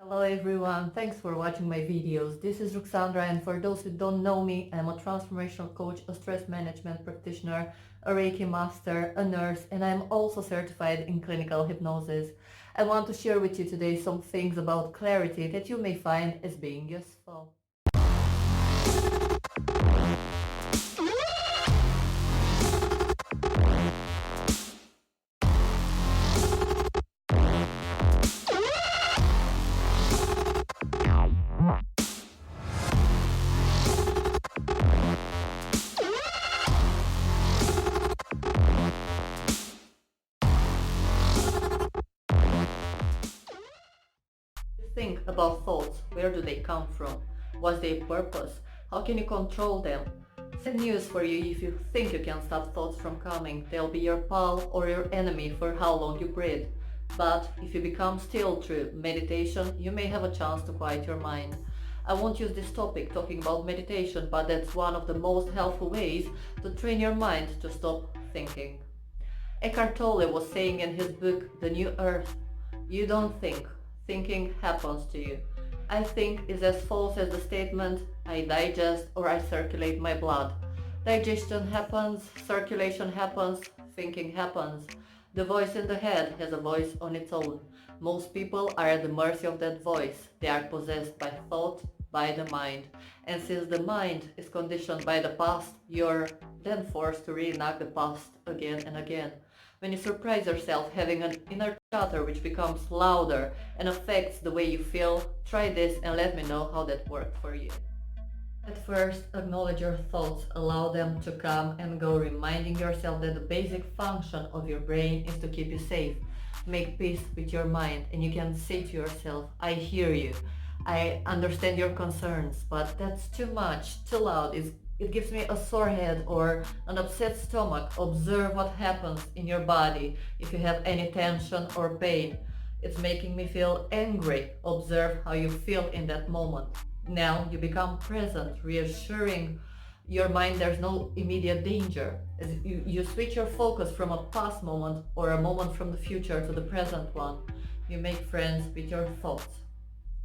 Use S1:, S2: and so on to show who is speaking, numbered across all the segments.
S1: Hello everyone, thanks for watching my videos. This is Ruxandra, and for those who don't know me, I'm a transformational coach, a stress management practitioner, a Reiki master, a nurse, and I'm also certified in clinical hypnosis. I want to share with you today some things about clarity that you may find as being useful. Think about thoughts. Where do they come from? What's their purpose? How can you control them? Sad news for you if you think you can stop thoughts from coming. They'll be your pal or your enemy for how long you breathe. But if you become still through meditation, you may have a chance to quiet your mind. I won't use this topic talking about meditation, but that's one of the most helpful ways to train your mind to stop thinking. Eckhart Tolle was saying in his book The New Earth, you don't think, thinking happens to you. I think is as false as the statement I digest or I circulate my blood. Digestion happens, circulation happens, thinking happens. The voice in the head has a voice on its own. Most people are at the mercy of that voice. They are possessed by thought, by the mind. And since the mind is conditioned by the past, you're then forced to reenact the past again and again. When you surprise yourself having an inner chatter which becomes louder and affects the way you feel, try this and let me know how that worked for you. At first, acknowledge your thoughts, allow them to come and go, reminding yourself that the basic function of your brain is to keep you safe. Make peace with your mind, and you can say to yourself, I hear you. I understand your concerns, but that's too much, too loud. It gives me a sore head or an upset stomach. Observe what happens in your body if you have any tension or pain. It's making me feel angry. Observe how you feel in that moment. Now you become present, reassuring your mind there's no immediate danger. As you switch your focus from a past moment or a moment from the future to the present one. You make friends with your thoughts.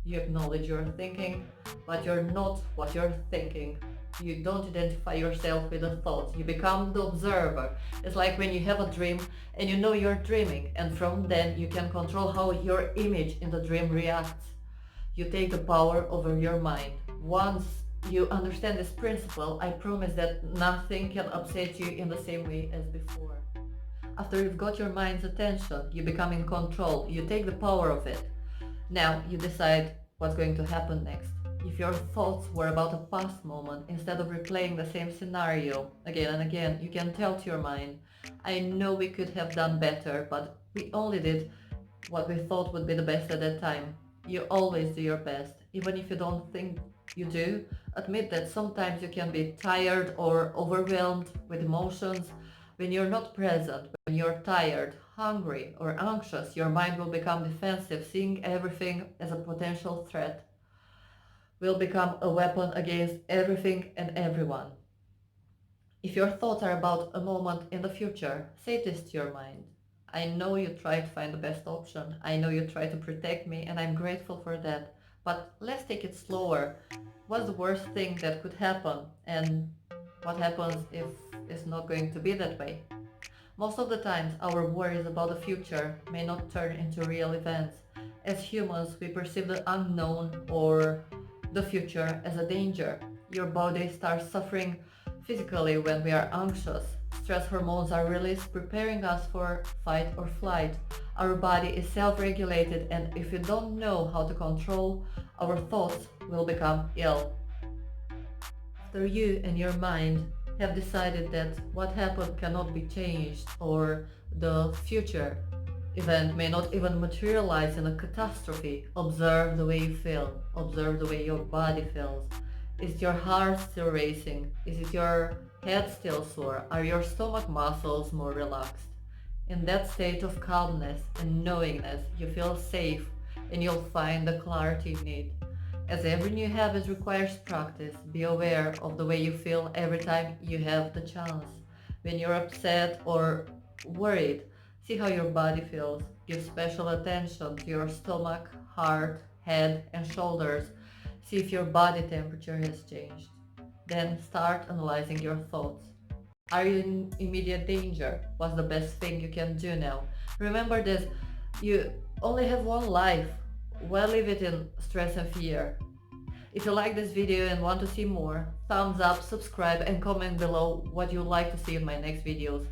S1: You acknowledge your thinking, but you're not what you're thinking. You don't identify yourself with the thoughts. You become the observer. It's like when you have a dream and you know you're dreaming, and from then you can control how your image in the dream reacts. You take the power over your mind. Once you understand this principle, I promise that nothing can upset you in the same way as before. After you've got your mind's attention, you become in control. You take the power of it. Now you decide what's going to happen next. If your thoughts were about a past moment, instead of replaying the same scenario again and again, you can tell to your mind, I know we could have done better, but we only did what we thought would be the best at that time. You always do your best, even if you don't think you do. Admit that sometimes you can be tired or overwhelmed with emotions. When you're not present, when you're tired, hungry, or anxious, your mind will become defensive, seeing everything as a potential threat, will become a weapon against everything and everyone. If your thoughts are about a moment in the future, say this to your mind. I know you try to find the best option. I know you try to protect me, and I'm grateful for that. But let's take it slower. What's the worst thing that could happen? And what happens if it's not going to be that way? Most of the times, our worries about the future may not turn into real events. As humans, we perceive the unknown or the future as a danger. Your body starts suffering physically when we are anxious. Stress hormones are released, preparing us for fight or flight. Our body is self-regulated, and if you don't know how to control our thoughts, will become ill. After you and your mind have decided that what happened cannot be changed or the future event may not even materialize in a catastrophe, observe the way you feel, observe the way your body feels. Is your heart still racing? Is it your head still sore? Are your stomach muscles more relaxed? In that state of calmness and knowingness, you feel safe and you'll find the clarity you need. As every new habit requires practice, be aware of the way you feel every time you have the chance. When you're upset or worried, see how your body feels. Give special attention to your stomach, heart, head, and shoulders. See if your body temperature has changed. Then start analyzing your thoughts. Are you in immediate danger? What's the best thing you can do now? Remember this, you only have one life. Why live it in stress and fear? If you like this video and want to see more, thumbs up, subscribe, and comment below what you'd like to see in my next videos.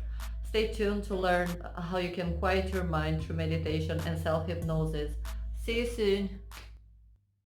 S1: Stay tuned to learn how you can quiet your mind through meditation and self-hypnosis. See you soon!